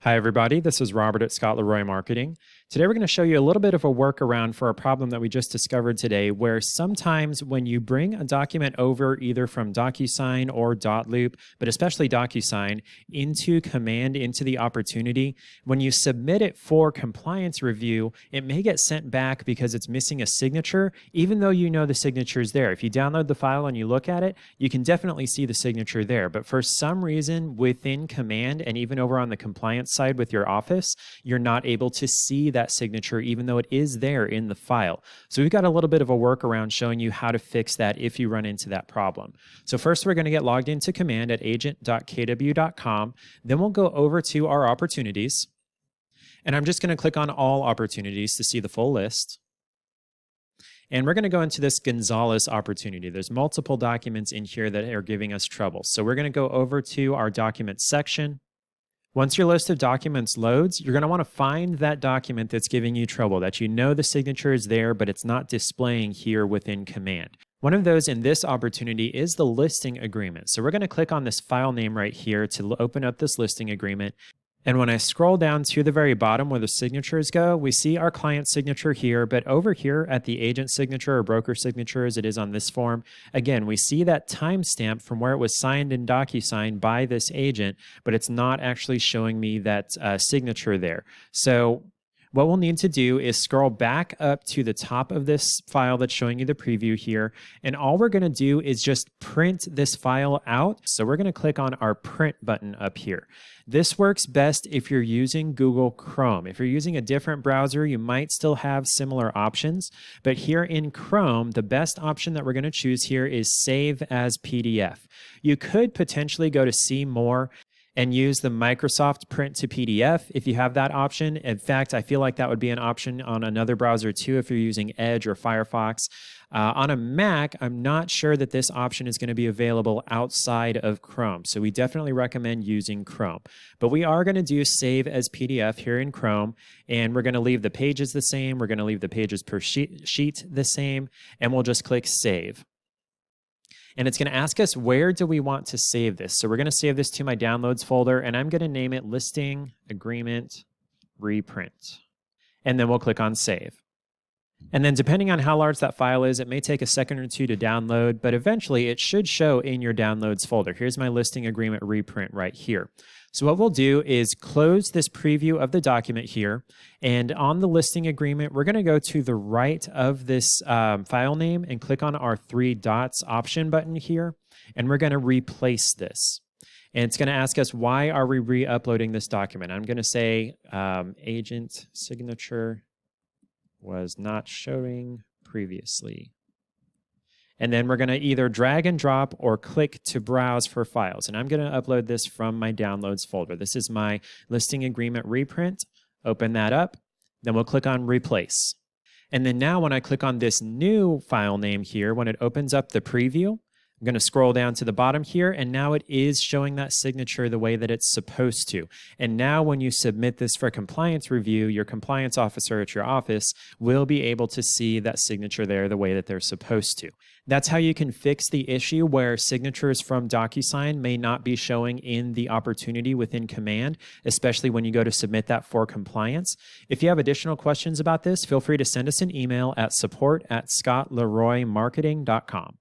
Hi everybody, this is Robert at Scott Leroy Marketing. Today we're going to show you a little bit of a workaround for a problem that we just discovered today, where sometimes when you bring a document over either from Docusign or Dotloop, but especially Docusign, into Command, into the opportunity, when you submit it for compliance review, it may get sent back because it's missing a signature, even though you know the signature is there. If you download the file and you look at it, you can definitely see the signature there. But for some reason within Command and even over on the compliance side with your office, you're not able to see that signature even though it is there in the file. So we've got a little bit of a workaround showing you how to fix that if you run into that problem. So first we're going to get logged into Command at agent.kw.com. Then we'll go over to our opportunities. And I'm just going to click on all opportunities to see the full list. And we're going to go into this Gonzalez opportunity. There's multiple documents in here that are giving us trouble. So we're going to go over to our documents section. Once your list of documents loads, you're going to want to find that document that's giving you trouble, that you know the signature is there, but it's not displaying here within Command. One of those in this opportunity is the listing agreement. So we're going to click on this file name right here to open up this listing agreement. And when I scroll down to the very bottom where the signatures go, we see our client signature here, but over here at the agent signature or broker signature as it is on this form, again, we see that timestamp from where it was signed in Docusign by this agent, but it's not actually showing me that signature there. So what we'll need to do is scroll back up to the top of this file that's showing you the preview here. And all we're going to do is just print this file out. So we're going to click on our print button up here. This works best if you're using Google Chrome. If you're using a different browser, you might still have similar options. But here in Chrome, the best option that we're going to choose here is Save as PDF. You could potentially go to See More and use the Microsoft Print to PDF if you have that option. In fact, I feel like that would be an option on another browser too if you're using Edge or Firefox. On a Mac, I'm not sure that this option is going to be available outside of Chrome, so we definitely recommend using Chrome. But we are going to do Save as PDF here in Chrome, and we're going to leave the pages the same, we're going to leave the pages per sheet the same, and we'll just click Save. And it's going to ask us, where do we want to save this? So we're going to save this to my downloads folder, and I'm going to name it Listing Agreement Reprint. And then we'll click on Save. And then depending on how large that file is, it may take a second or two to download, but eventually it should show in your downloads folder. Here's my Listing Agreement Reprint right here. So what we'll do is close this preview of the document here, and on the listing agreement, we're going to go to the right of this file name and click on our three dots option button here, and we're going to replace this. And it's going to ask us, why are we re-uploading this document? I'm going to say agent signature was not showing previously. And then we're going to either drag and drop or click to browse for files. And I'm going to upload this from my downloads folder. This is my listing agreement reprint. Open that up. Then we'll click on replace. And then now when I click on this new file name here, when it opens up the preview, I'm going to scroll down to the bottom here, and now it is showing that signature the way that it's supposed to. And now when you submit this for compliance review, your compliance officer at your office will be able to see that signature there the way that they're supposed to. That's how you can fix the issue where signatures from Docusign may not be showing in the opportunity within Command, especially when you go to submit that for compliance. If you have additional questions about this, feel free to send us an email at support@scottleroymarketing.com.